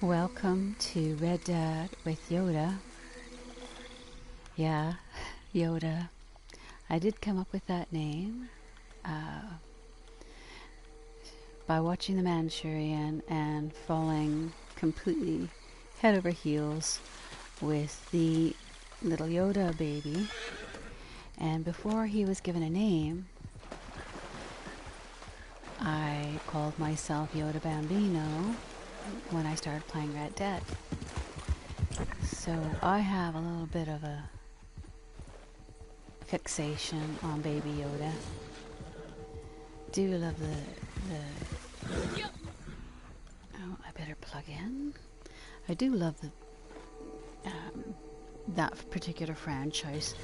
Welcome to Red Dead with Yoda. Yeah, Yoda. I did come up with that name by watching The Manchurian and falling completely head over heels with the little Yoda baby. And before he was given a name, I called myself Yodabambino when I started playing Red Dead. So I have a little bit of a fixation on Baby Yoda. Do love the oh, I better plug in. I do love that particular franchise.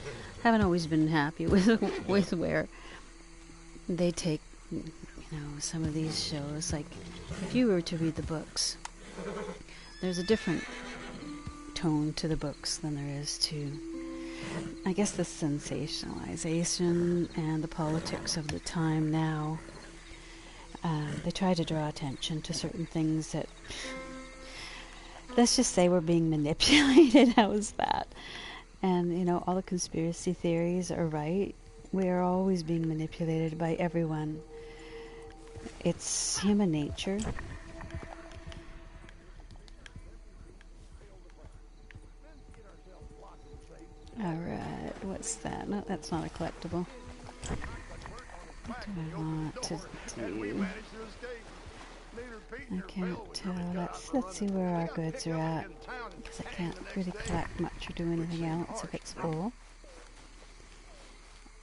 Haven't always been happy with where they take, some of these shows. Like, if you were to read the books, there's a different tone to the books than there is to, I guess, the sensationalization and the politics of the time now. They try to draw attention to certain things that, let's just say, we're being manipulated. How's that? And, all the conspiracy theories are right. We are always being manipulated by everyone. It's human nature. Alright, what's that? No, that's not a collectible. What do I want to do? I can't tell. Let's see where our goods are at, because I can't really collect much or do anything else if it's full.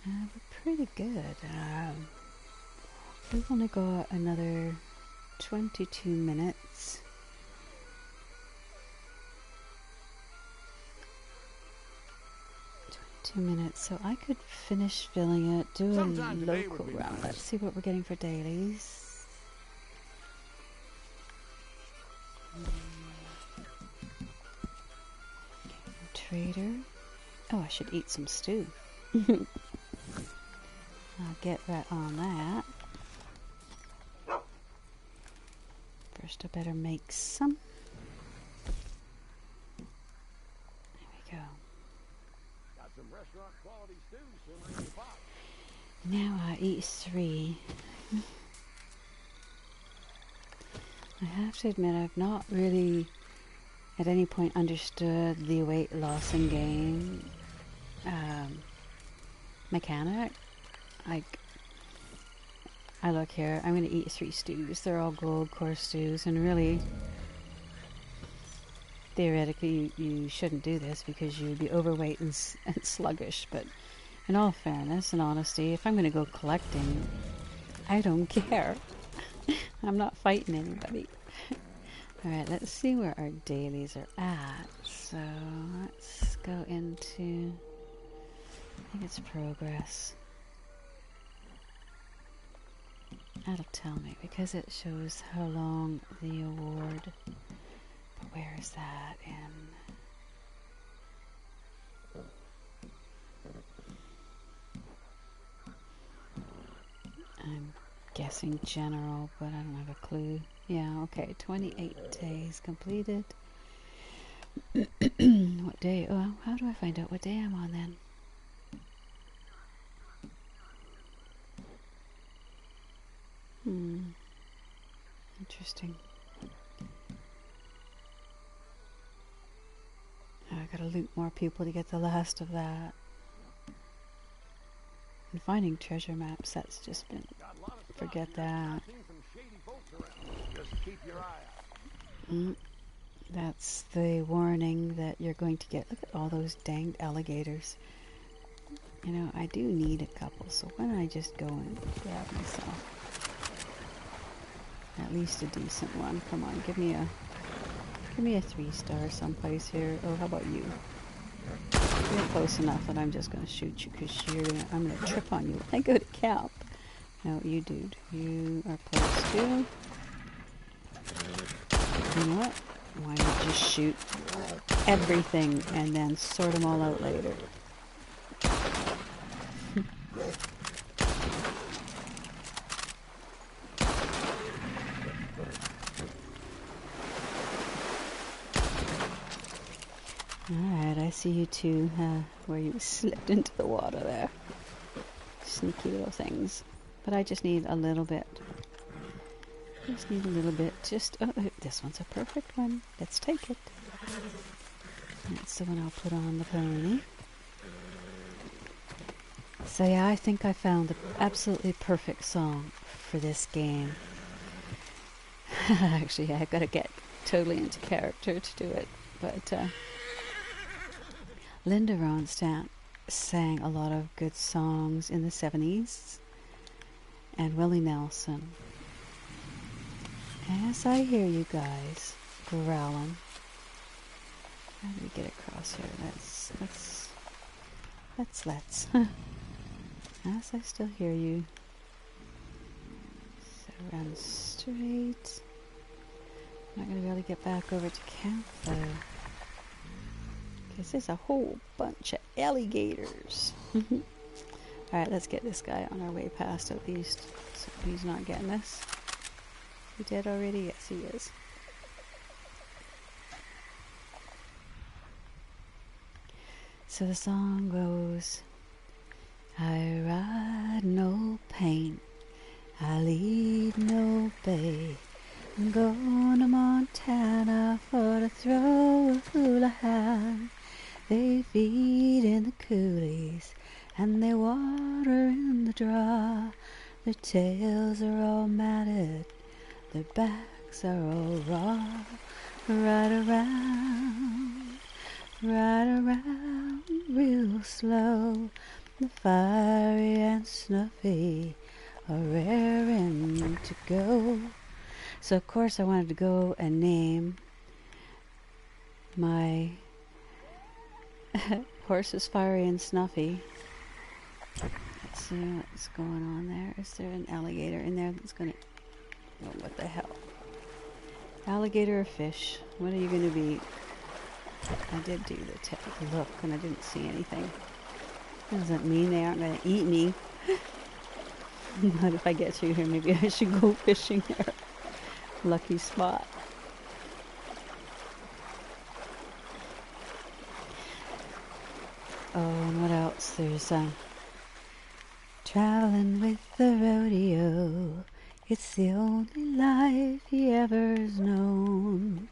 We're pretty good. We've only got another 22 minutes. So I could finish filling it, do a local run. Let's see what we're getting for dailies. Trader. Oh, I should eat some stew. I'll get right on that. First, I better make some. There we go. Got some restaurant quality stew simmering in the pot. Now I eat 3. I have to admit, I've not really at any point understood the weight loss in game mechanic. Like, I look here, I'm going to eat 3 stews. They're all gold core stews, and really, theoretically, you shouldn't do this because you'd be overweight and sluggish. But in all fairness and honesty, if I'm going to go collecting, I don't care. I'm not fighting anybody. Alright, let's see where our dailies are at. So, let's go into, I think it's progress. That'll tell me, because it shows how long the award. But where is that in? I'm guessing general, but I don't have a clue. Yeah, okay, 28 days completed. What day? Oh, how do I find out what day I'm on then? Interesting. Oh, I gotta loot more people to get the last of that. And finding treasure maps, that's just been... Forget that. That's the warning that you're going to get. Look at all those danged alligators. I do need a couple, so why don't I just go and grab myself at least a decent one. Come on, give me a 3-star someplace here. Oh, how about you? You're close enough that I'm just going to shoot you because I'm going to trip on you when I go to camp. No, you dude. You are close too. You know what? Why not just shoot everything and then sort them all out later? Alright, I see you two, where you slipped into the water there. Sneaky little things. But I just need a little bit. Just need a little bit. Oh, this one's a perfect one. Let's take it. That's the one I'll put on the pony. So yeah, I think I found the absolutely perfect song for this game. Actually, I've got to get totally into character to do it. But Linda Ronstadt sang a lot of good songs in the 70s. And Willie Nelson. As I hear you guys growling. How do we get across here? Let's. As I still hear you. So run straight. I'm not going to really get back over to camp though. Because there's a whole bunch of alligators. Alright, let's get this guy on our way past at least. So he's not getting us. He dead already? Yes, he is. So the song goes, I ride no paint, I lead no bay. I'm going to Montana for to throw a hula hand. They feed in the coulees and they water in the draw. Their tails are all matted, their backs are all raw. Ride around real slow. The fiery and snuffy are raring to go. So of course I wanted to go and name my horses Fiery and Snuffy. Let's see what's going on there. Is there an alligator in there that's gonna... Oh, what the hell? Alligator or fish? What are you gonna be? I did do the look and I didn't see anything. That doesn't mean they aren't gonna eat me. But if I get through here, maybe I should go fishing there. Lucky spot. Oh, and what else? There's traveling with the rodeo. It's the only life he ever's known.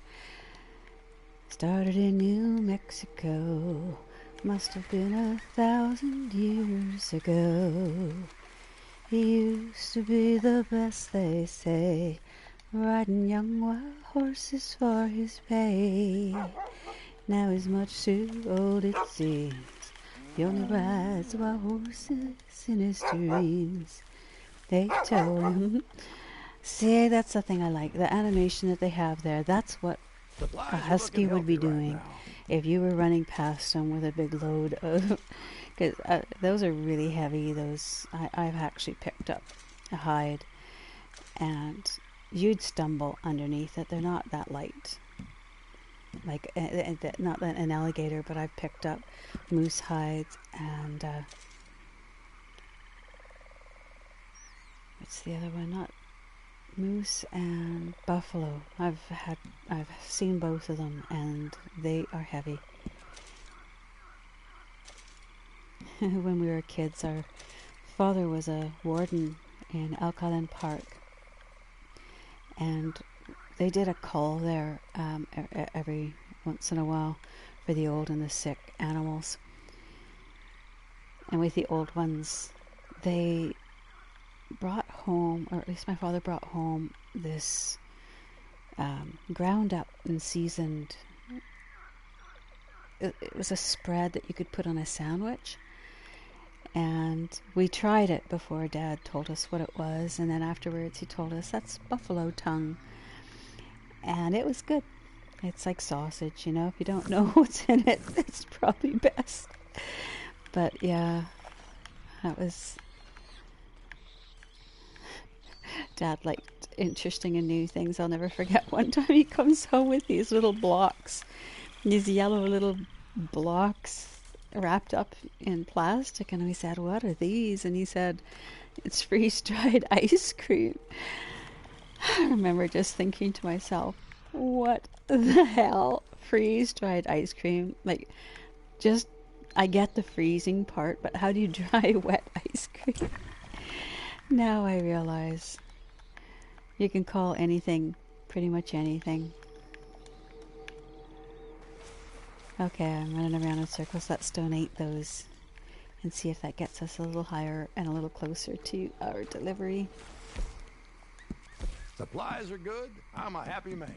Started in New Mexico. Must have been 1,000 years ago. He used to be the best, they say, riding young wild horses for his pay. Now he's much too old, it seems. He only rides wild horses in his dreams. They told him. See, that's the thing I like. The animation that they have there, that's what a husky would be doing if you were running past them with a big load of... Because those are really heavy. Those I've actually picked up a hide. And you'd stumble underneath it. They're not that light. Like, not an alligator, but I've picked up moose hides and... what's the other one? Not moose and buffalo. I've seen both of them and they are heavy. When we were kids, our father was a warden in Alcalin Park, and they did a call there every once in a while for the old and the sick animals. And with the old ones, they brought home, or at least my father brought home, this ground up and seasoned... It was a spread that you could put on a sandwich. And we tried it before Dad told us what it was, and then afterwards he told us that's buffalo tongue. And it was good. It's like sausage, you know. If you don't know what's in it, it's probably best. But yeah, that was... Dad liked interesting and new things. I'll never forget one time he comes home with these little blocks. These yellow little blocks wrapped up in plastic, and we said, what are these? And he said, it's freeze-dried ice cream. I remember just thinking to myself, what the hell? freeze-dried ice cream. Like, just, I get the freezing part, but how do you dry wet ice cream? Now I realize you can call anything pretty much anything. Okay, I'm running around in circles. Let's donate those and see if that gets us a little higher and a little closer to our delivery. Supplies are good. I'm a happy man.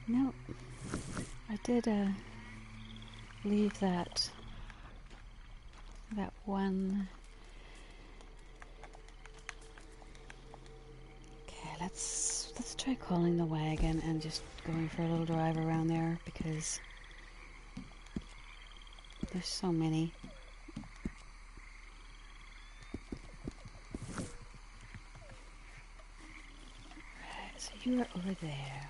No, I did leave that one. Okay, let's try calling the wagon and just going for a little drive around there because there's so many. Right, so you are over there.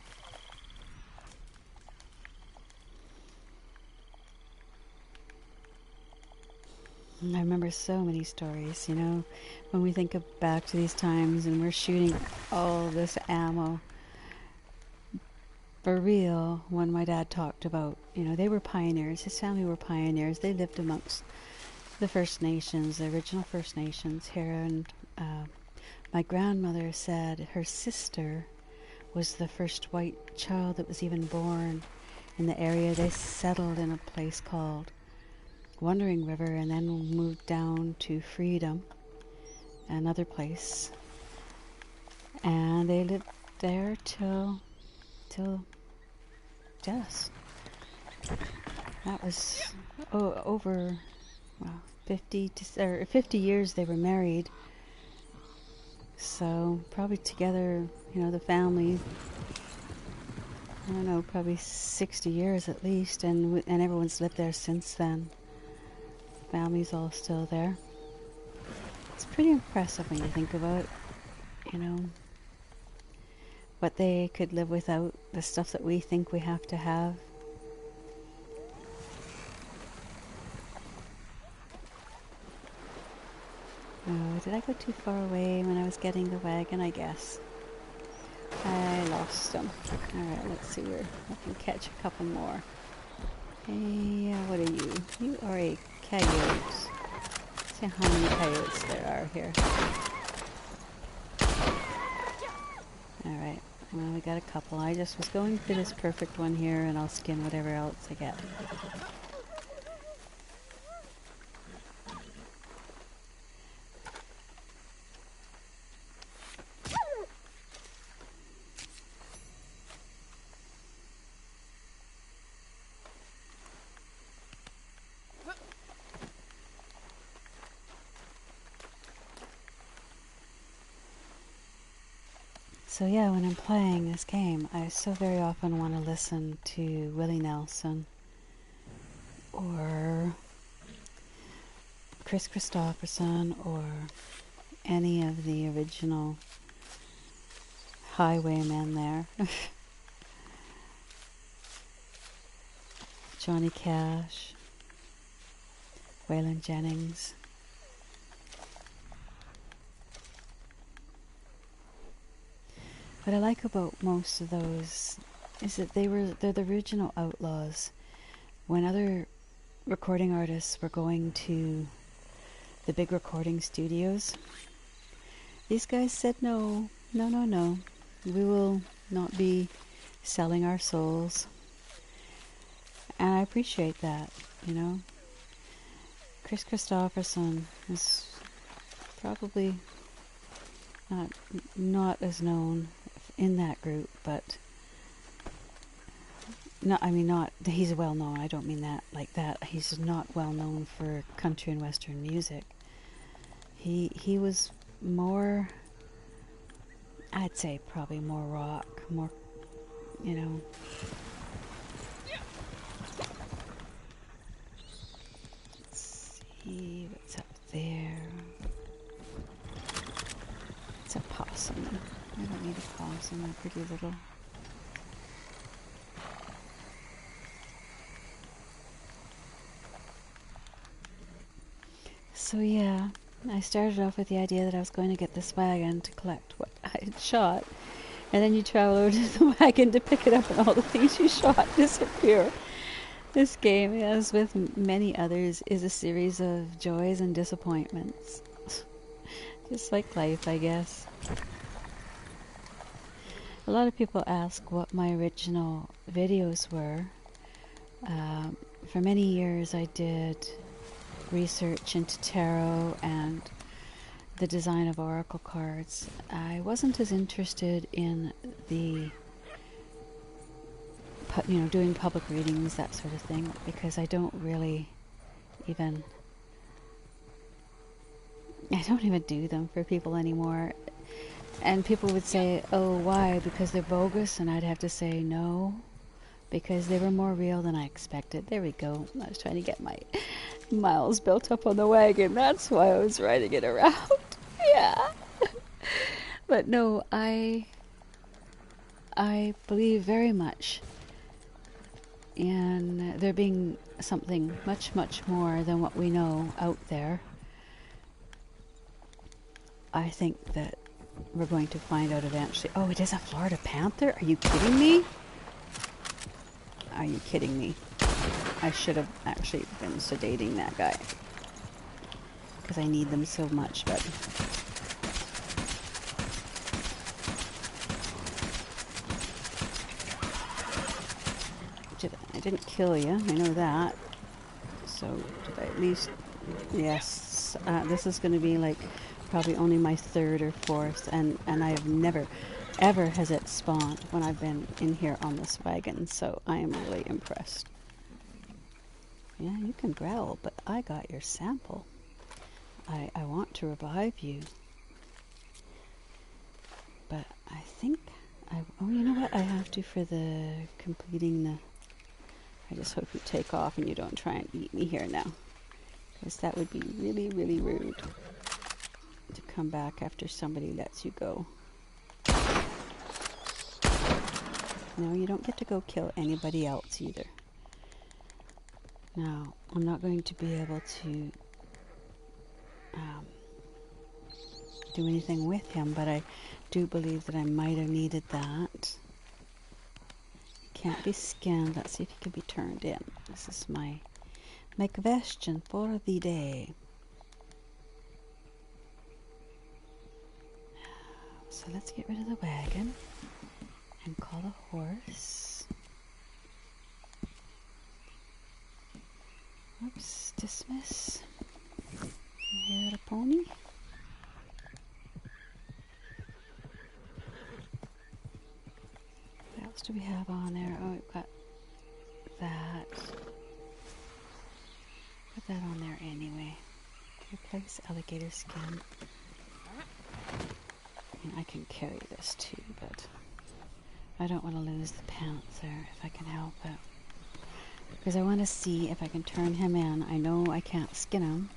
I remember so many stories, you know, when we think back to these times and we're shooting all this ammo. For real, when my dad talked about, you know, they were pioneers, his family were pioneers, they lived amongst the First Nations, the original First Nations here, and my grandmother said her sister was the first white child that was even born in the area. They settled in a place called Wandering River and then moved down to Freedom, another place, and they lived there till just that was over 50 years they were married, so probably together, you know, the family, I don't know, probably 60 years at least, and everyone's lived there since then. Family's all still there. It's pretty impressive when you think about, you know, what they could live without, the stuff that we think we have to have. Oh, did I go too far away when I was getting the wagon? I guess. I lost them. Alright, let's see where I can catch a couple more. Hey, what are you? You are a coyote. Let's see how many coyotes there are here. Alright, well, we got a couple. I just was going for this perfect one here, and I'll skin whatever else I get. So yeah, when I'm playing this game, I so very often want to listen to Willie Nelson or Chris Christopherson or any of the original highwaymen there. Johnny Cash, Waylon Jennings. What I like about most of those is that they're the original outlaws. When other recording artists were going to the big recording studios, these guys said no. We will not be selling our souls. And I appreciate that, you know. Chris Christopherson is probably not as known in that group, but he's well known. I don't mean that like that. He's not well known for country and western music. He was more, I'd say probably more rock, more, you know. Let's see what's up there. It's a possum. I don't need a possum, they're pretty little. So yeah, I started off with the idea that I was going to get this wagon to collect what I had shot, And then you travel over to the wagon to pick it up, and all the things you shot disappear. This game, as with many others, is a series of joys and disappointments. Just like life, I guess. A lot of people ask what my original videos were. For many years I did research into tarot and the design of oracle cards. I wasn't as interested in the, doing public readings, that sort of thing, because I don't even do them for people anymore. And people would say, oh, why? Because they're bogus? And I'd have to say no, because they were more real than I expected. There we go. I was trying to get my miles built up on the wagon. That's why I was riding it around. Yeah. But no, I believe very much in there being something much, much more than what we know out there. I think that we're going to find out eventually. Oh, it is a Florida panther? Are you kidding me? Are you kidding me? I should have actually been sedating that guy, because I need them so much, but... I didn't kill you, I know that. So, did I at least... Yes, this is going to be like probably only my third or fourth, and I have never, ever has it spawned when I've been in here on this wagon, so I am really impressed. Yeah, you can growl, but I got your sample. I want to revive you. But I think oh, you know what? I have to for the completing the... I just hope you take off and you don't try and eat me here now, because that would be really, really rude to come back after somebody lets you go. No, you don't get to go kill anybody else either. Now, I'm not going to be able to do anything with him, but I do believe that I might have needed that. Can't be skinned. Let's see if he can be turned in. This is my question for the day. So let's get rid of the wagon and call a horse. Oops, dismiss. You had a pony? What else do we have on there? Oh, we've got that. Put that on there anyway. Replace alligator skin. I can carry this too, but I don't want to lose the panther if I can help it. Because I want to see if I can turn him in. I know I can't skin him,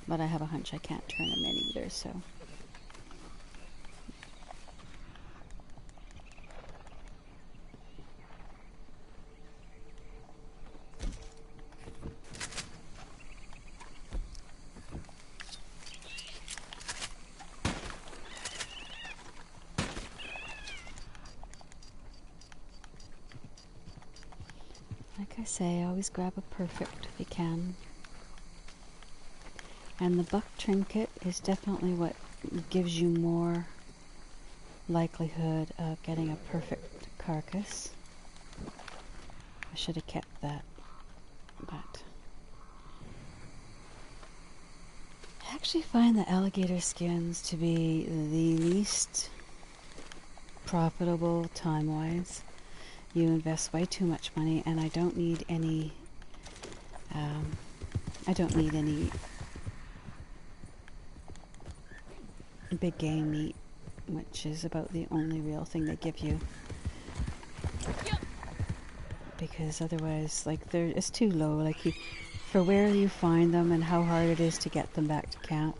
but I have a hunch I can't turn him in either, so... Like I say, always grab a perfect if you can. And the buck trinket is definitely what gives you more likelihood of getting a perfect carcass. I should have kept that, but I actually find the alligator skins to be the least profitable time-wise. You invest way too much money, and I don't need any big game meat, which is about the only real thing they give you. Because otherwise, like, it's too low. Like, for where you find them and how hard it is to get them back to camp.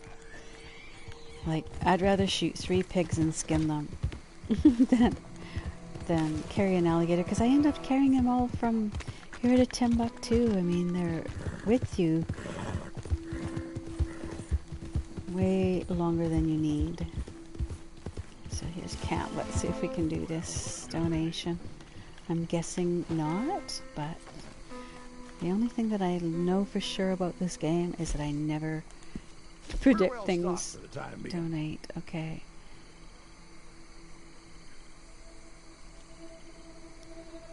Like, I'd rather shoot 3 pigs and skin them than carry an alligator, because I end up carrying them all from here to Timbuktu. I mean, they're with you way longer than you need. So Here's camp. Let's see if we can do this donation. I'm guessing not, but the only thing that I know for sure about this game is that I never predict Well things. stocked for the time being. Donate. Okay.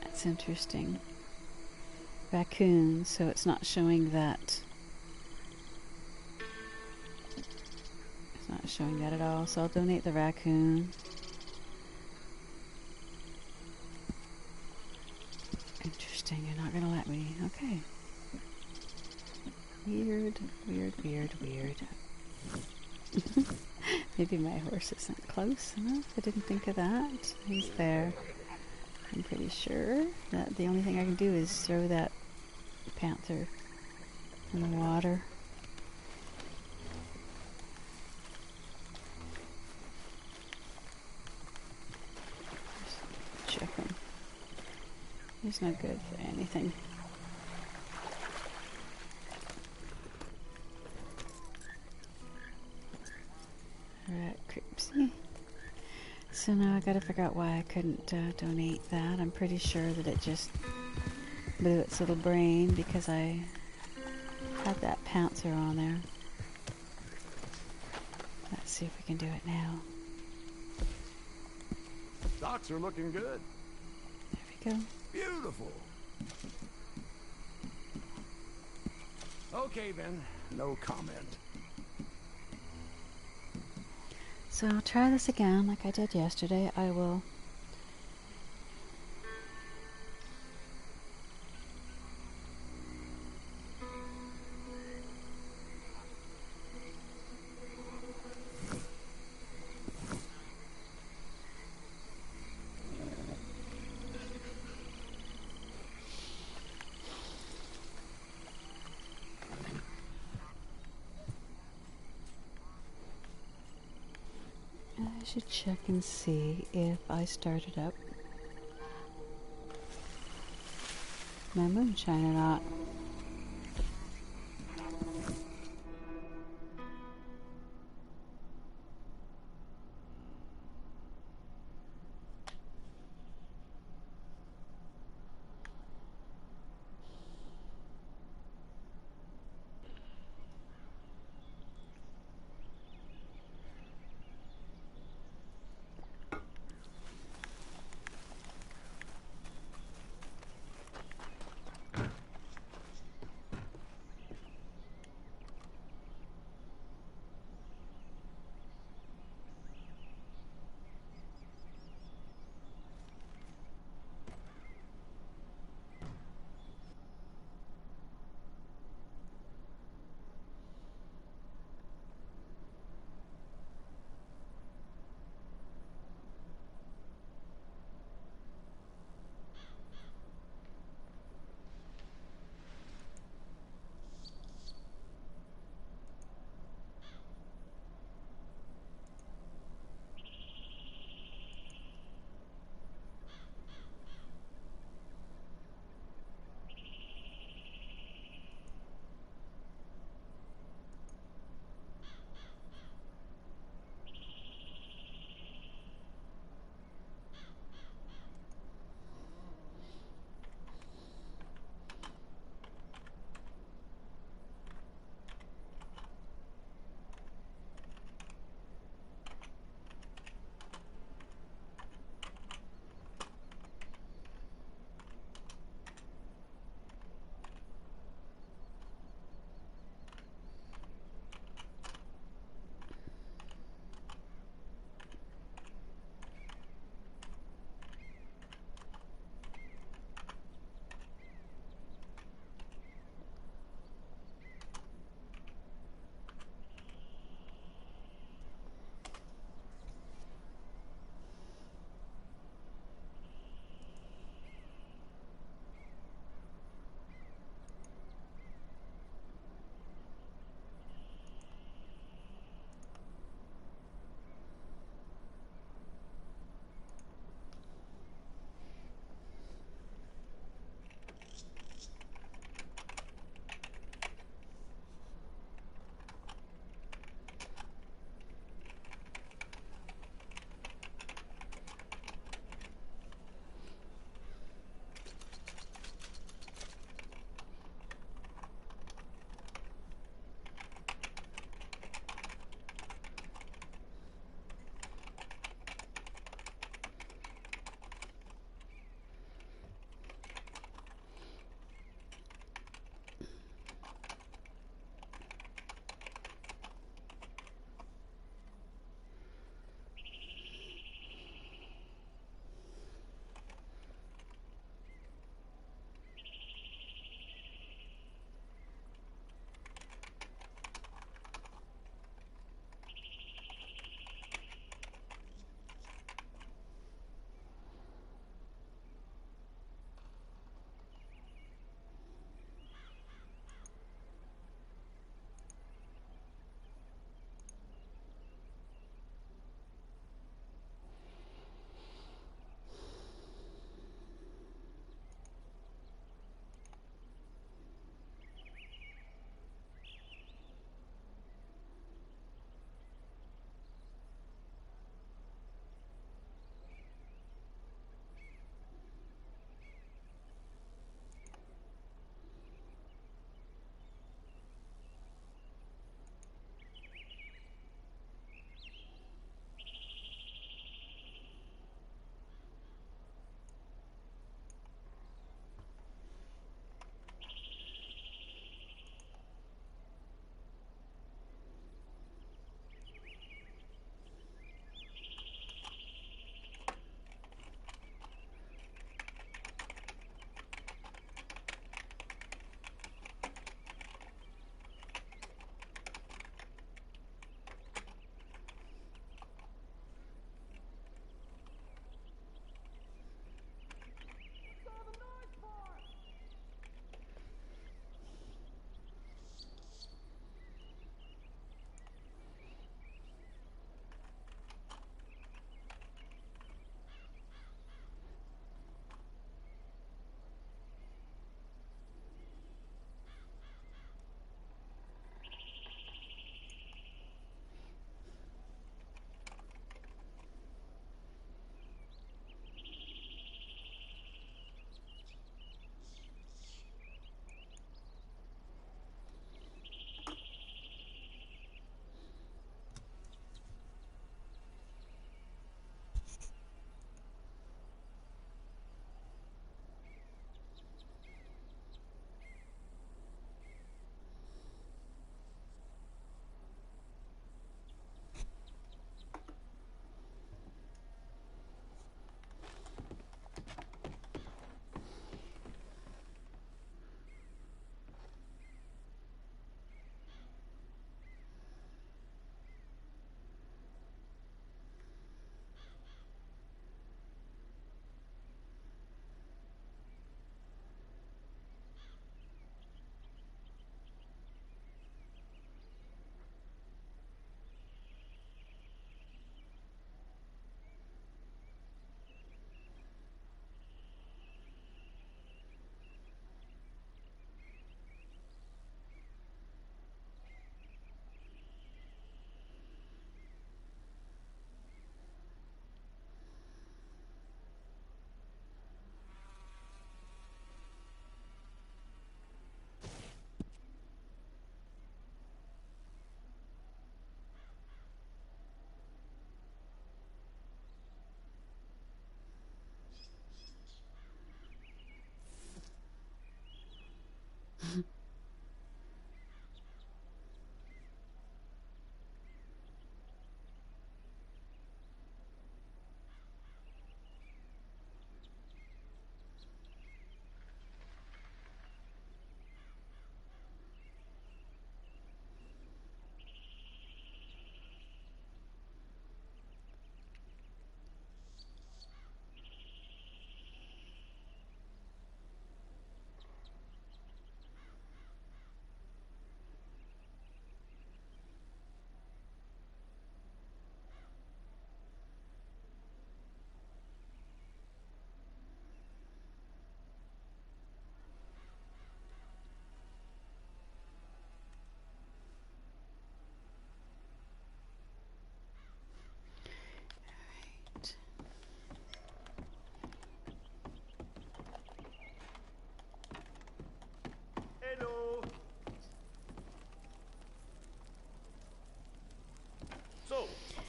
That's interesting. Raccoon, so it's not showing that. It's not showing that at all, so I'll donate the raccoon. Interesting, you're not gonna let me. Okay. Weird, weird, weird, weird. Maybe my horse isn't close enough. I didn't think of that. He's there. I'm pretty sure that the only thing I can do is throw that panther in the water. Just check him. He's not good for anything. Rat creepsy. So now I gotta figure out why I couldn't donate that. I'm pretty sure that it just blew its little brain because I had that panther on there. Let's see if we can do it now. Stocks are looking good. There we go. Beautiful. Okay then, no comment. So I'll try this again like I did yesterday. I will should check and see if I started up my moonshine or not.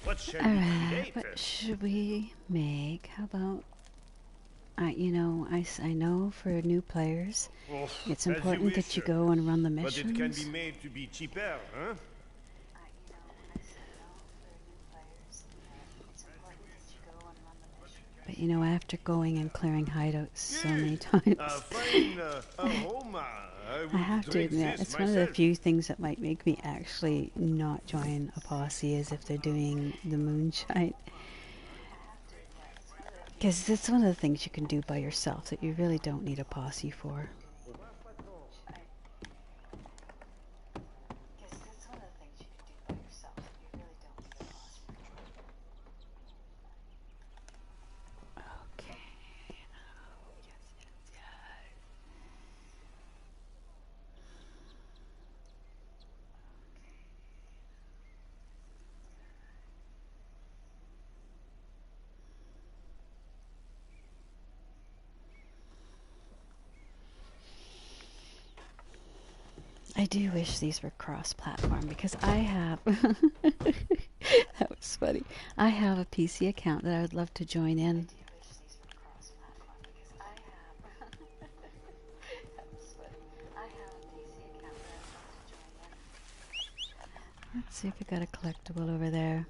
What shall we Alright, create what first? should we make? How about, you know, I know for new players, Oh, it's as you important that wish. you go and run the But it can be missions. made to be cheaper, huh? But you know, after going and clearing hideouts so many Good. times, Fine aroma. I I would have to drink admit, this it's one of the myself. few things that might make me actually not join a posse is if they're doing the moonshine. Because it's one of the things you can do by yourself that you really don't need a posse for. Okay. I do wish these were cross-platform because I have that was funny. I have a PC account that I would love to join in. Let's see if we got a collectible over there.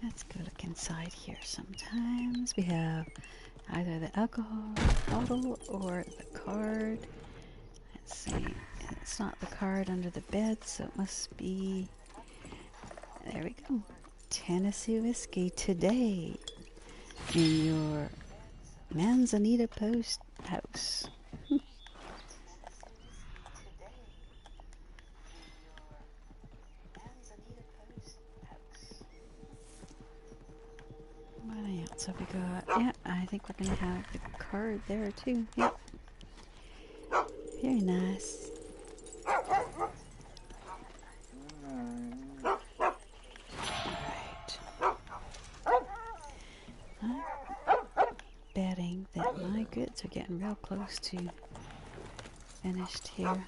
Let's go look inside here. Sometimes we have either the alcohol bottle or the card. Let's see. It's not the card under the bed, so it must be... There we go. Tennessee whiskey today in your Manzanita Post house. What else have we got? Yeah, I think we're going to have the card there too. Yep. Very nice. Betting that my goods are getting real close to finished here.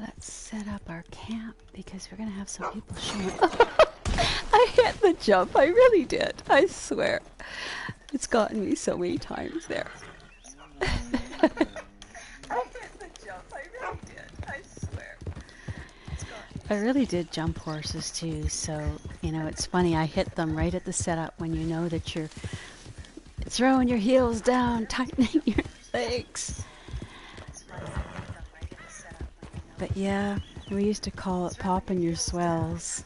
Let's set up our camp because we're going to have some people showing up. I hit the jump. I really did. I swear. It's gotten me so many times there. I hit the jump. I really did. I swear. I really did jump horses too, so, you know, it's funny. I hit them right at the setup when you know that you're throwing your heels down, tightening your legs. But yeah, we used to call it popping your swells.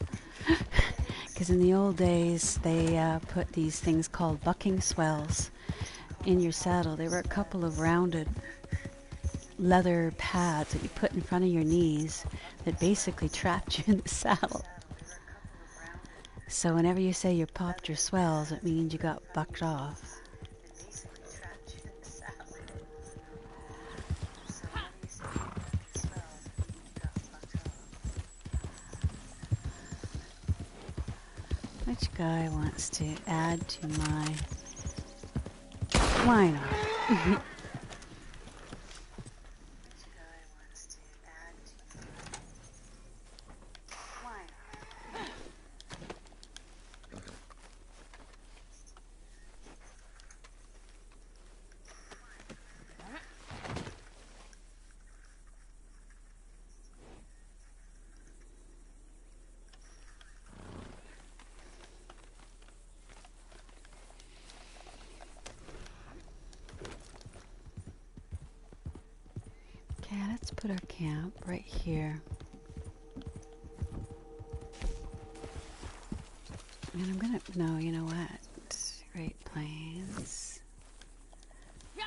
Because in the old days, they put these things called bucking swells in your saddle. They were a couple of rounded leather pads that you put in front of your knees that basically trapped you in the saddle. So whenever you say you popped your swells, it means you got bucked off. Which guy wants to add to my Why not? Okay, let's put our camp right here. And I'm gonna, no, you know what? Great Plains.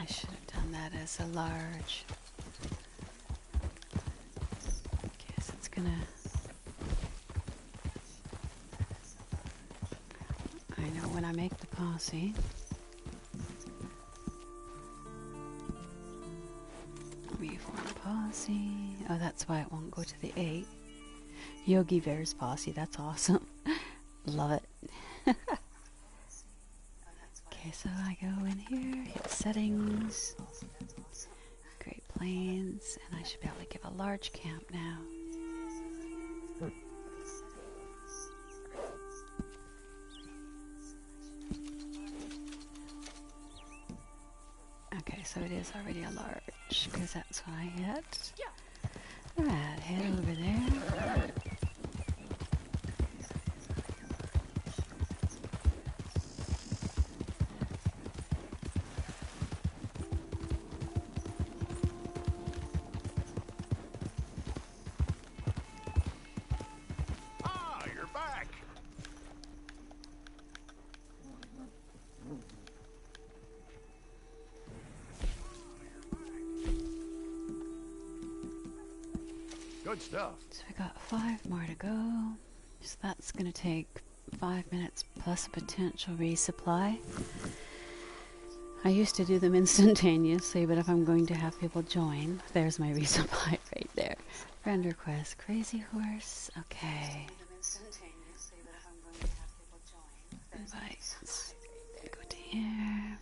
I should have done that as a large. Guess it's gonna, I know when I make the posse. Reform posse. Oh, that's why it won't go to the 8. Yogi Bear's posse, that's awesome. Love it. Okay, so I go in here, hit settings, Great Plains, and I should be able to give a large camp now. Okay, so it is already a large, because that's what I hit. Alright, head over there. Ah, you're back. Good stuff. So we got 5 more to go. So that's going to take 5 minutes plus a potential resupply. I used to do them instantaneously, but if I'm going to have people join, there's my resupply right there. Friend request, Crazy Horse. Okay. Invite. Go to here.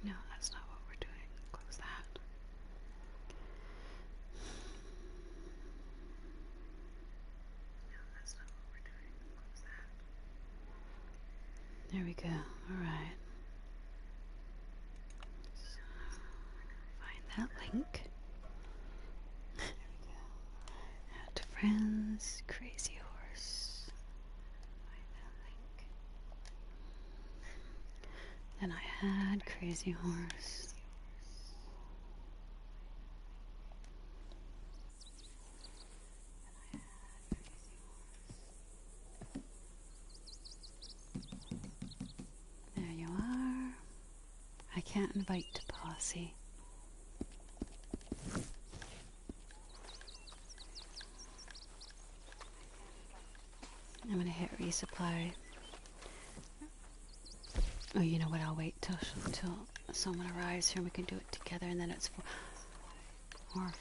No, that's not what we're doing. Close that. No, that's not what we're doing. Close that. There we go. Alright. So, find that link. Add to friends. Crazy Horse. Find that link. Then I had Crazy Horse. There you are. I can't invite to posse. I'm gonna hit resupply. Oh, you know what? I'll wait till someone arrives here and we can do it together, and then it's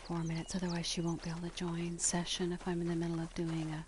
4 minutes. Otherwise, she won't be able to join session if I'm in the middle of doing a.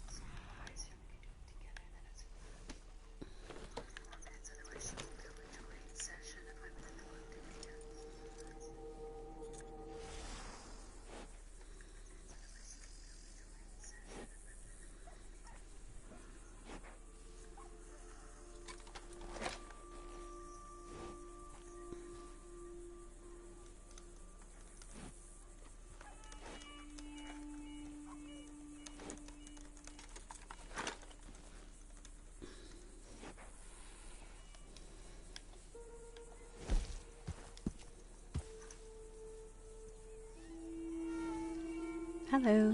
Hello.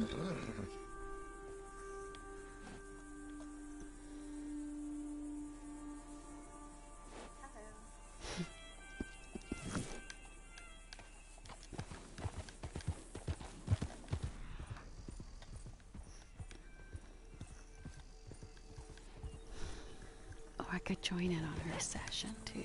Oh, I could join in on her session too.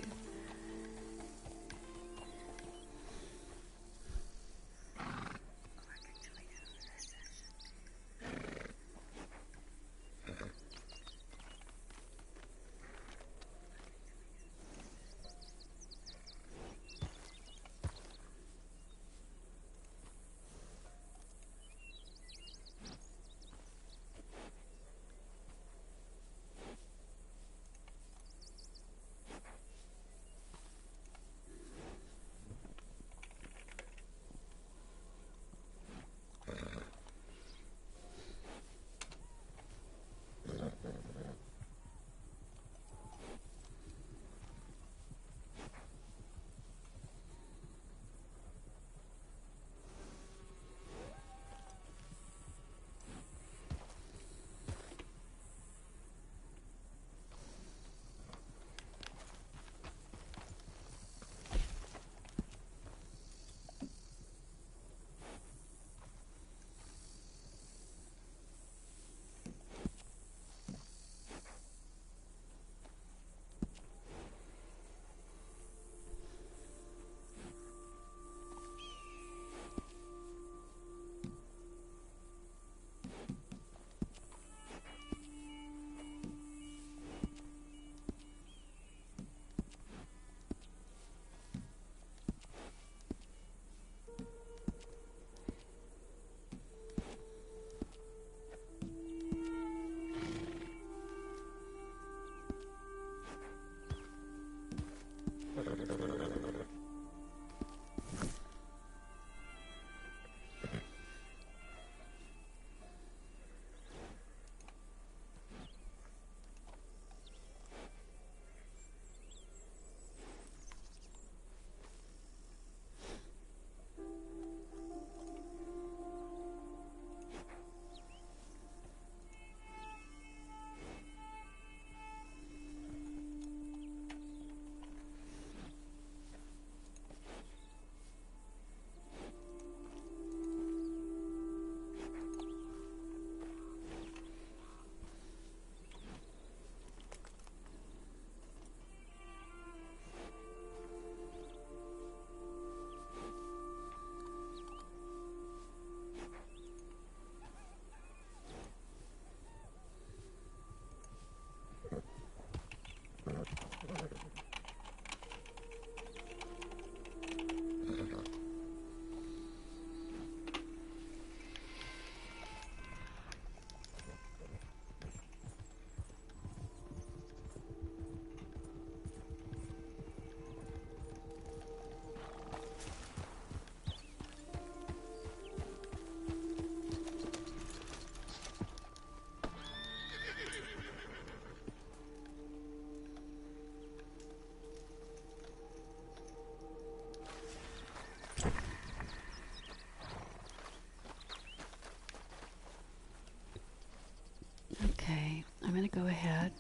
Okay, I'm gonna go ahead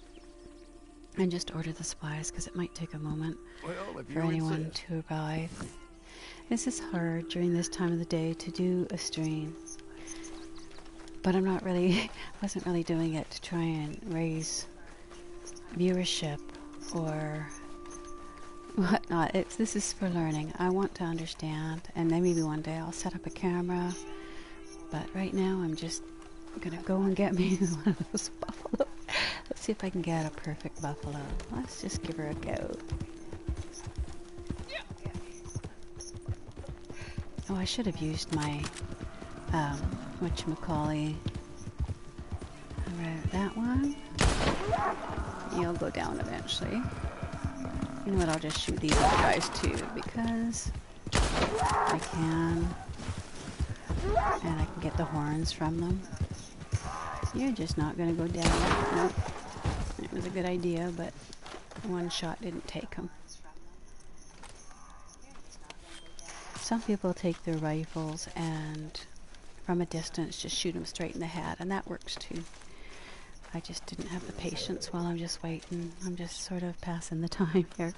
and just order the supplies because it might take a moment Well, if for you anyone insist. to arrive. This is hard during this time of the day to do a stream, but I'm not really, wasn't really doing it to try and raise viewership or whatnot. This is for learning. I want to understand, and then maybe one day I'll set up a camera, but right now I'm just gonna go and get me one of those buffalo. Let's see if I can get a perfect buffalo. Let's just give her a go. Oh, I should have used my whatchamacallit. Alright, that one. You'll go down eventually. You know what, I'll just shoot these other guys too, because I can. And I can get the horns from them. You're just not gonna go down. Nope. It was a good idea, but one shot didn't take them. Some people take their rifles and from a distance, just shoot them straight in the head, and that works too. I just didn't have the patience while I'm just waiting. I'm just sort of passing the time here.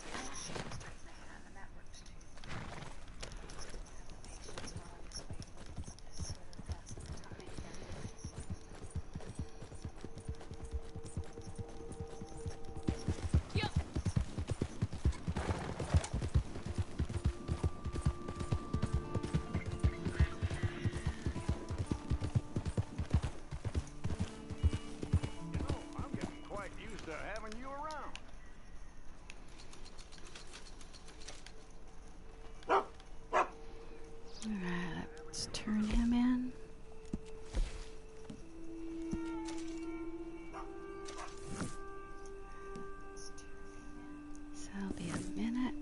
I'm getting quite used to having you around. Alright, let's turn him in. So that'll be a minute.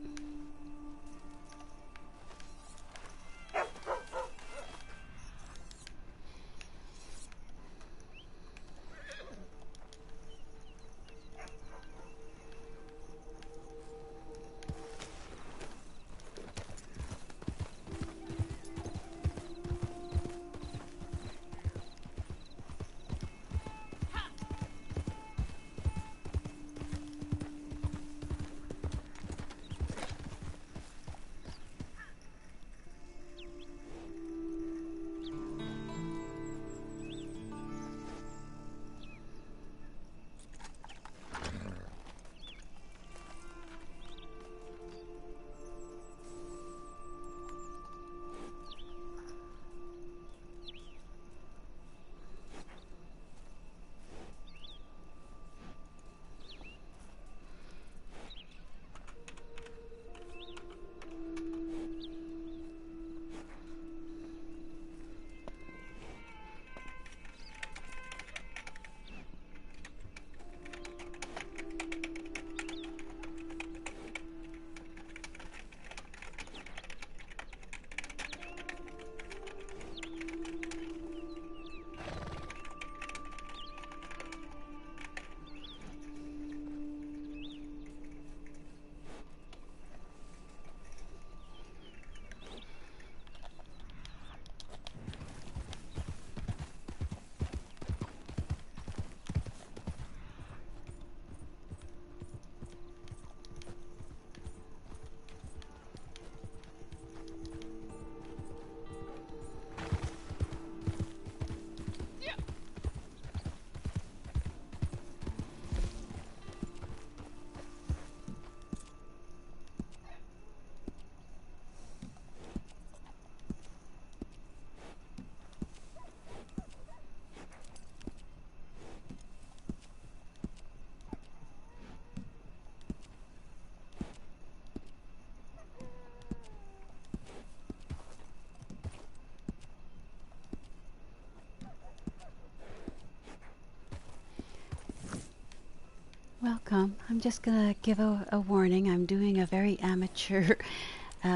Welcome. I'm just gonna give a warning. I'm doing a very amateur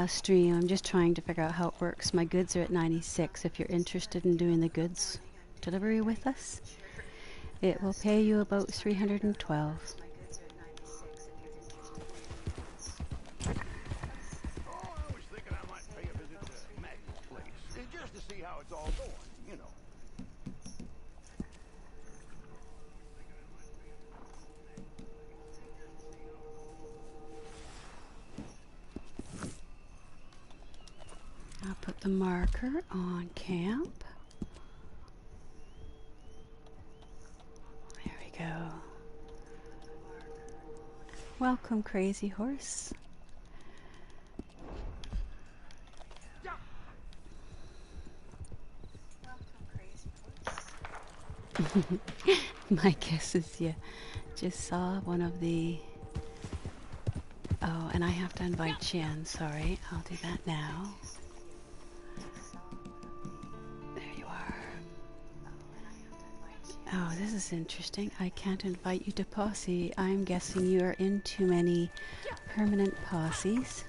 stream. I'm just trying to figure out how it works. My goods are at 96. If you're interested in doing the goods delivery with us, it will pay you about 312. Oh, I was thinking I might pay a visit to Maggie's place, just to see how it's all going, you know. I'll put the marker on camp. There we go. Welcome, Crazy Horse. My guess is you just saw one of the... Oh, and I have to invite Jen. Sorry, I'll do that now. There you are. Oh, this is interesting. I can't invite you to posse. I'm guessing you are in too many permanent posses.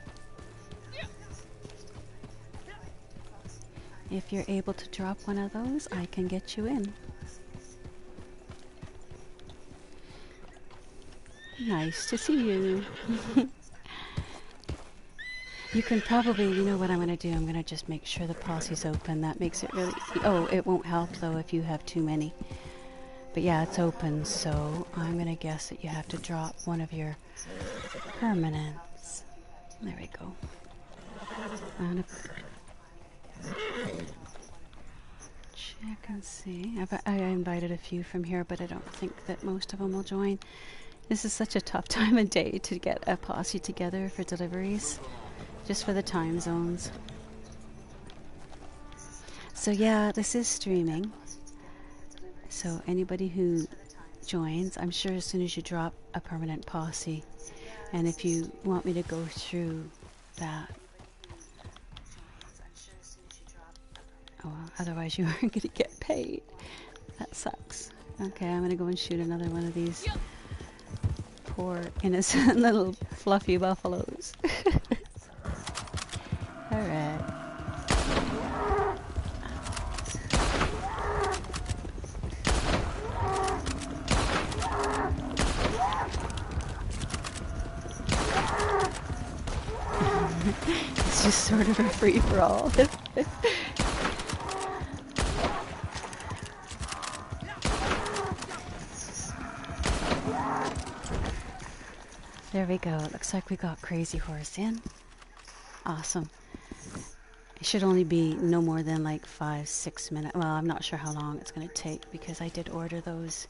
If you're able to drop one of those, I can get you in. Nice to see you. You can probably, you know what I'm going to do? I'm going to just make sure the posse's open. That makes it really... Oh, it won't help, though, if you have too many. But yeah, it's open, so I'm going to guess that you have to drop one of your permanents. There we go. I'm check and see. I invited a few from here, but I don't think that most of them will join. This is such a tough time of day to get a posse together for deliveries, just for the time zones. So yeah, this is streaming. So anybody who joins, I'm sure as soon as you drop a permanent posse, and if you want me to go through that, oh, well, otherwise you aren't going to get paid. That sucks. Okay, I'm going to go and shoot another one of these poor innocent little fluffy buffaloes. Alright. It's just sort of a free-for-all. There we go. It looks like we got Crazy Horse in. Awesome. It should only be no more than like 5-6 minutes. Well, I'm not sure how long it's going to take because I did order those.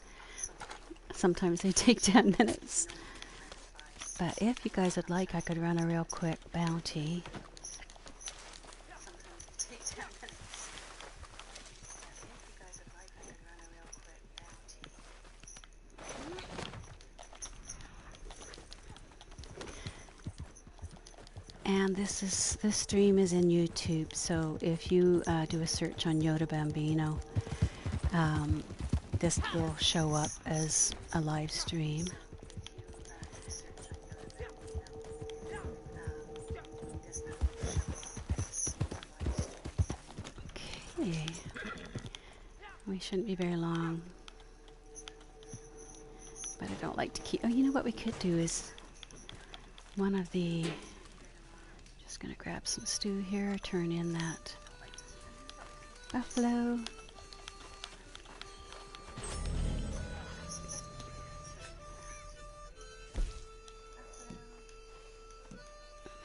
Sometimes they take 10 minutes. But if you guys would like, I could run a real quick bounty. And this stream is in YouTube, so if you do a search on Yodabambino, this will show up as a live stream. Okay, we shouldn't be very long, but I don't like to keep. Oh, you know what we could do is one of the. Just gonna grab some stew here, turn in that buffalo.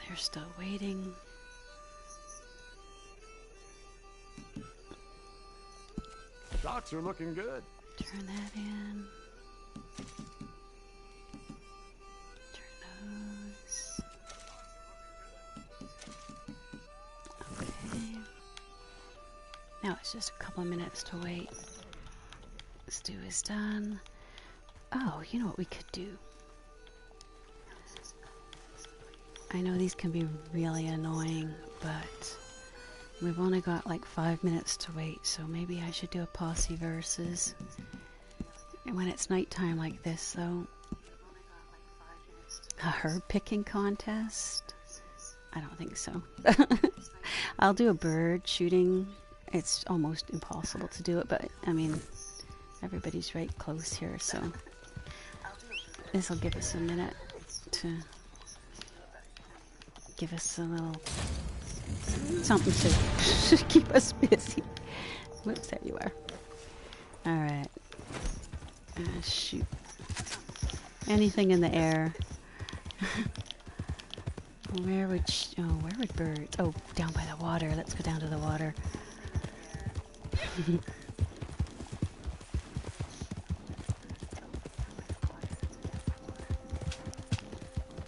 They're still waiting. Shots are looking good. Turn that in. Turn those. Okay. Now it's just a couple of minutes to wait. Stew is done. Oh, you know what we could do? I know these can be really annoying, but we've only got like 5 minutes to wait, so maybe I should do a posse versus. And when it's nighttime like this, though, a herb picking contest? I don't think so. I'll do a bird shooting. It's almost impossible to do it, but I mean, everybody's right close here, so this will give us a minute to give us a little something to keep us busy. Whoops, there you are. Alright. Shoot. Anything in the air. Where would birds? Oh, down by the water. Let's go down to the water.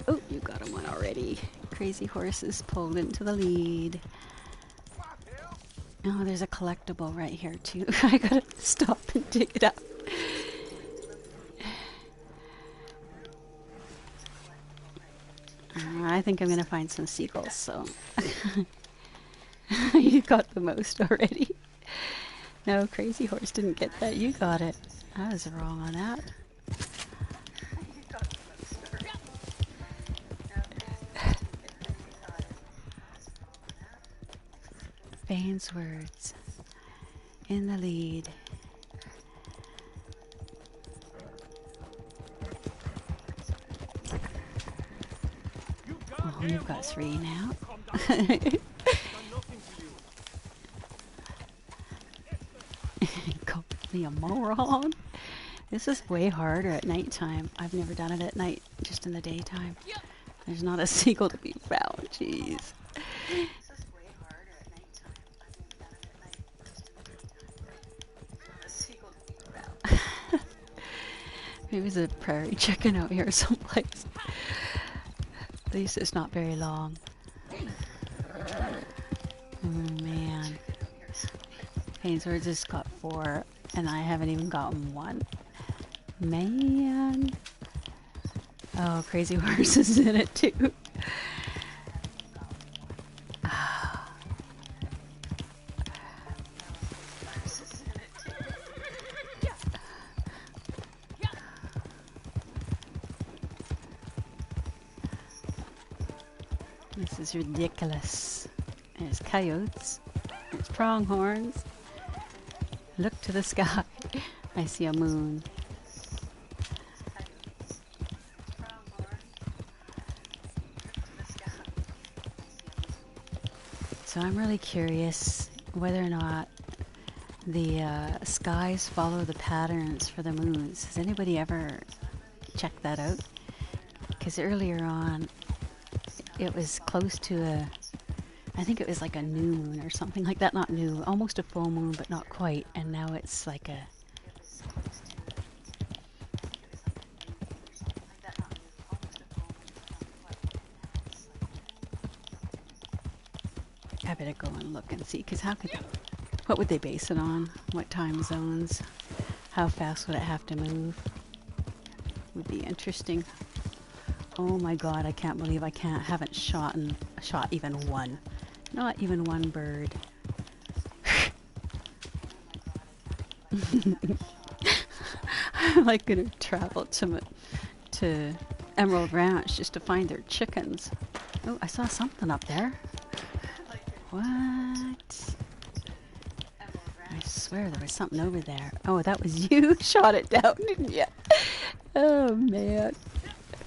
Oh, you got him one already. Crazy Horses pulled into the lead. Oh, there's a collectible right here too. I gotta stop and dig it up. I think I'm gonna find some seagulls, so. You got the most already. No, Crazy Horse didn't get that. You got it. I was wrong on that. Bainswords in the lead. Oh, you've got 3 now. Call me a moron. This is way harder at nighttime. I've never done it at night, just in the daytime. There's not a seagull to be found. Jeez. Maybe there's a prairie chicken out here someplace. At least it's not very long. Oh man. Painsworth just got 4 and I haven't even gotten 1. Man. Oh, Crazy Horse is in it too. This is ridiculous. There's coyotes. There's pronghorns. Look to the sky. I see a moon. So I'm really curious whether or not the skies follow the patterns for the moons. Has anybody ever checked that out? Because earlier on, it was close to a, I think it was like a new moon or something like that. Not new, almost a full moon, but not quite. And now it's like a, I better go and look and see, because how could, what would they base it on? What time zones? How fast would it have to move? Would be interesting. Oh my god, I can't believe I haven't shot even one. Not even one bird. I'm like gonna travel to Emerald Ranch just to find their chickens. Oh, I saw something up there. What? I swear there was something over there. Oh, that was you shot it down, didn't you? Oh man.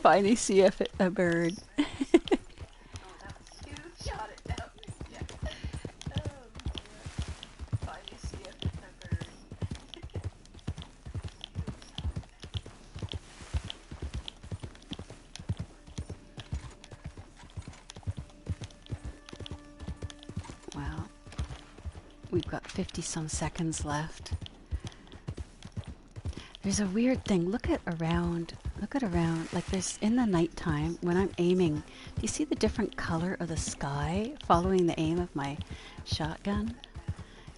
Finally see a bird. Wow. We've got 50 some seconds left. There's a weird thing. Look at around, like there's in the nighttime when I'm aiming, do you see the different color of the sky following the aim of my shotgun?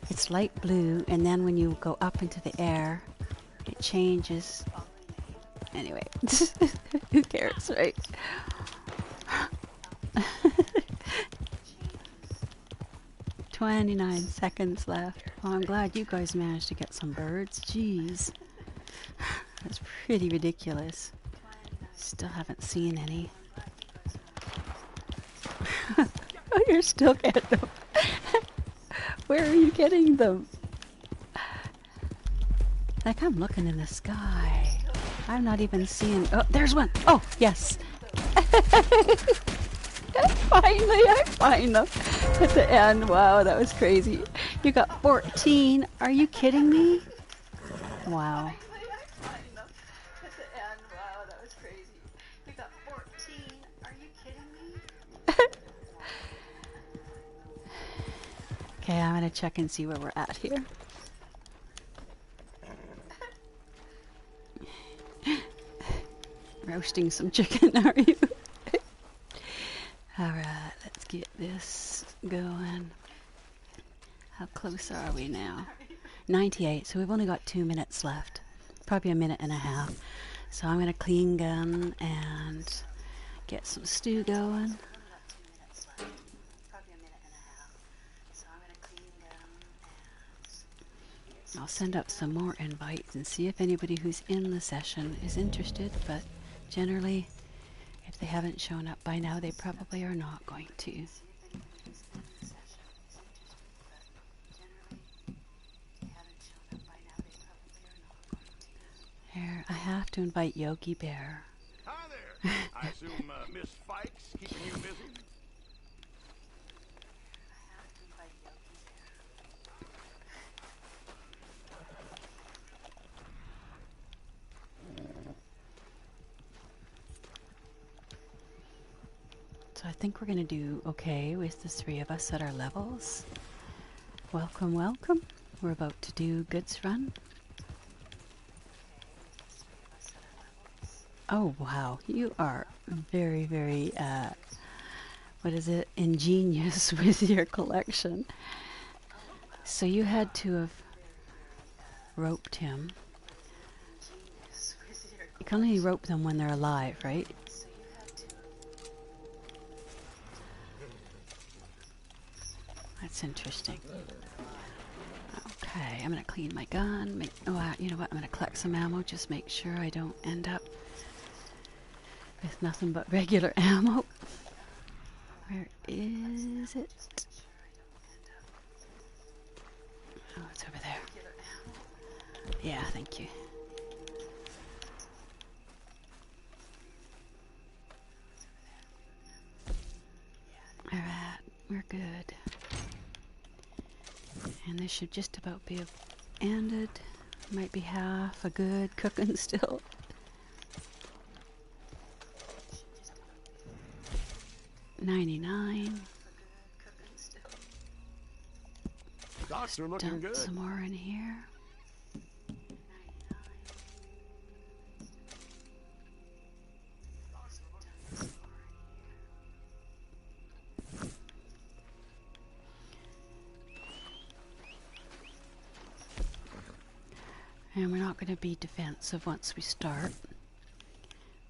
It's light blue, and then when you go up into the air, it changes. Anyway, who cares, right? "29 seconds left. Oh, I'm glad you guys managed to get some birds. Jeez. That's pretty ridiculous. Still haven't seen any. Oh, you're still getting them. Where are you getting them? Like, I'm looking in the sky. I'm not even seeing... Oh, there's one! Oh, yes! Finally, I find them at the end. Wow, that was crazy. You got 14. Are you kidding me? Wow. Okay, I'm gonna check and see where we're at here. Roasting some chicken, are you? Alright, let's get this going. How close are we now? 98, so we've only got 2 minutes left. Probably a minute and a half. So I'm gonna clean gun and get some stew going. I'll send up some more invites and see if anybody who's in the session is interested, but generally, if they haven't shown up by now, they probably are not going to. Here, I have to invite Yogi Bear. Hi there. I assume Miss Fikes keeping you busy? So I think we're going to do okay with the 3 of us at our levels. Welcome, welcome. We're about to do goods run. Oh wow, you are very, very, what is it, ingenious with your collection. So you had to have roped him. You can only rope them when they're alive, right? That's interesting. Okay, I'm gonna clean my gun. You know what? I'm gonna collect some ammo. Just make sure I don't end up with nothing but regular ammo. Where is it? Oh, it's over there. Yeah, thank you. Alright, we're good. And this should just about be ended. Might be half a good cooking still. $99. Stocks are looking Dump good. some more in here. And we're not going to be defensive once we start,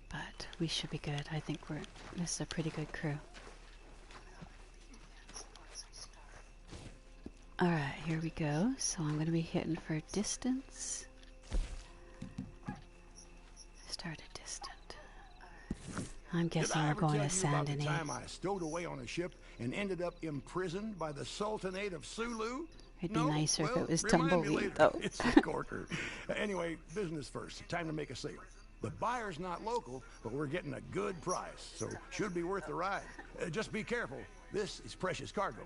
but we should be good. I think this is a pretty good crew. Alright, here we go. So I'm going to be hitting for distance. Started distant. I'm guessing we're going to Saint Denis. The time I stowed away on a ship and ended up imprisoned by the Sultanate of Sulu? It'd be nicer if it was remind me tumbleweed, later. though. It's a corker. Anyway, business first. Time to make a sale. The buyer's not local, but we're getting a good price, so should be worth the ride. Just be careful. This is precious cargo.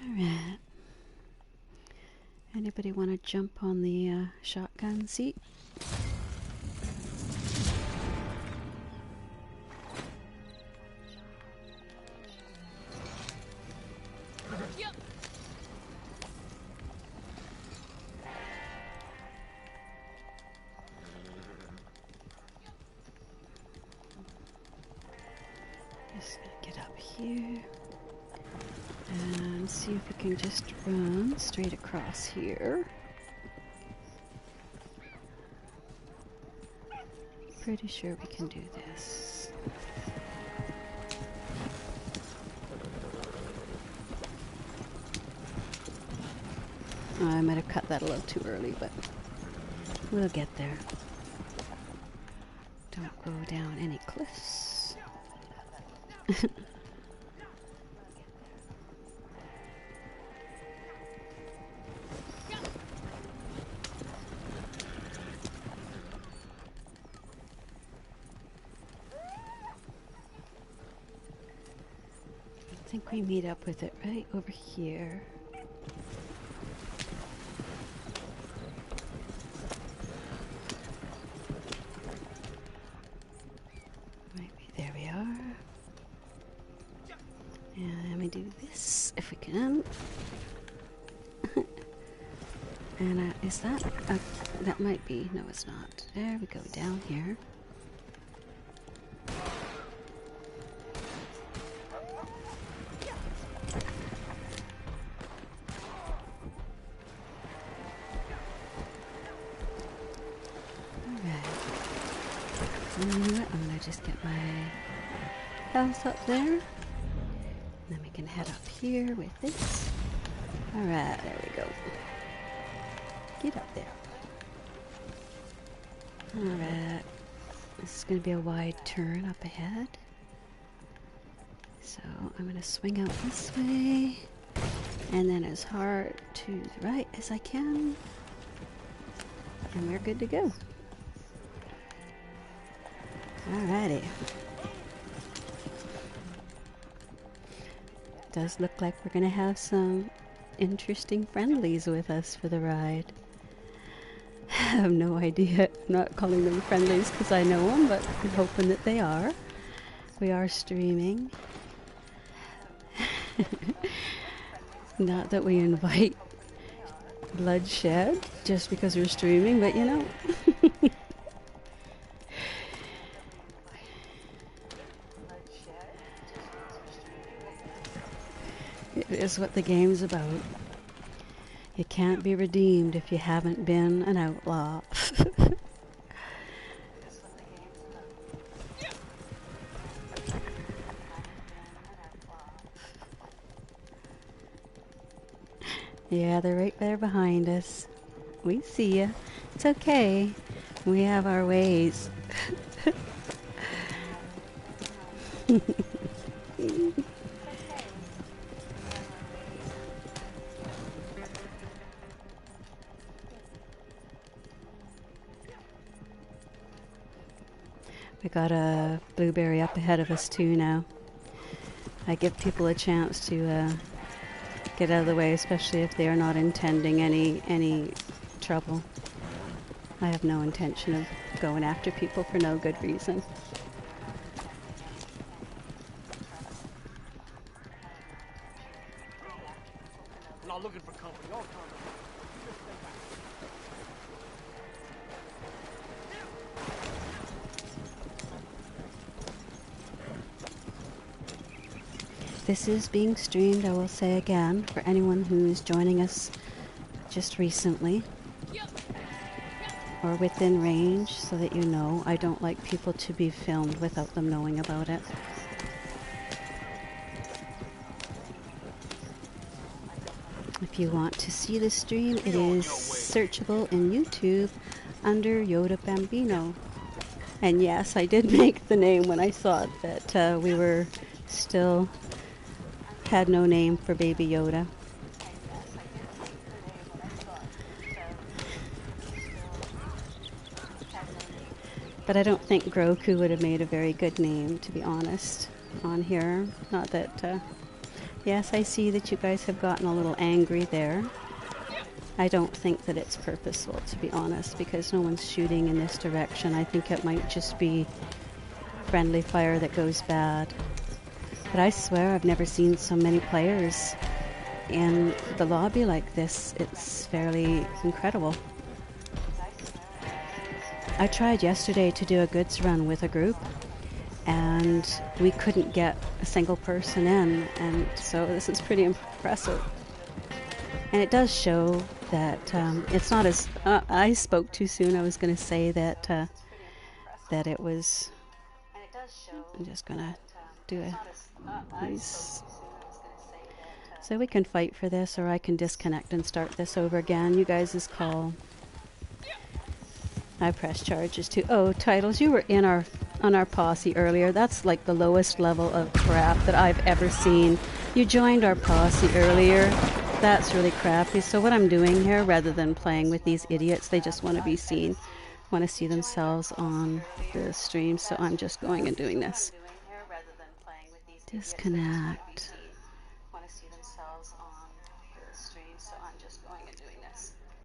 Alright. Anybody want to jump on the shotgun seat? Just gonna get up here and see if we can just run straight across here. Pretty sure we can do this. Oh, I might have cut that a little too early, but we'll get there. Don't go down any cliffs. I think we meet up with it right over here. Maybe there we are. And let me do this if we can. And is that that might be, no it's not. There we go, down here. You know what? I'm gonna just get my house up there. And then we can head up here with this. Alright, there we go. Get up there. Alright. This is gonna be a wide turn up ahead. So I'm gonna swing out this way. And then as hard to the right as I can. And we're good to go. Alrighty. Does look like we're gonna have some interesting friendlies with us for the ride. I have no idea. I'm not calling them friendlies because I know them, but I'm hoping that they are. We are streaming. Not that we invite bloodshed just because we're streaming, but you know. It is what the game's about. You can't be redeemed if you haven't been an outlaw. Yeah, they're right there behind us. We see you. It's okay. We have our ways. We got a blueberry up ahead of us too now. I give people a chance to get out of the way, especially if they are not intending any trouble. I have no intention of going after people for no good reason. Not looking for company. All company. This is being streamed, I will say again, for anyone who's joining us just recently or within range, so that you know. I don't like people to be filmed without them knowing about it. If you want to see the stream, it is searchable in YouTube under Yodabambino. And yes, I did make the name when I thought that we were still had no name for Baby Yoda. But I don't think Groku would have made a very good name, to be honest, on here. Not that, yes, I see that you guys have gotten a little angry there. I don't think that it's purposeful, to be honest, because no one's shooting in this direction. I think it might just be friendly fire that goes bad. But I swear I've never seen so many players in the lobby like this. It's fairly incredible. I tried yesterday to do a goods run with a group, and we couldn't get a single person in, and so this is pretty impressive. And it does show that it's not as... I spoke too soon. I was going to say that that it was... I'm just going to do a... So we can fight for this, or I can disconnect and start this over again. You guys' call. I press charges too. Oh, Titles, you were in on our posse earlier. That's like the lowest level of crap that I've ever seen. You joined our posse earlier. That's really crappy. So what I'm doing here, rather than playing with these idiots, they just want to be seen, want to see themselves on the stream. So I'm just going and doing this. Disconnect.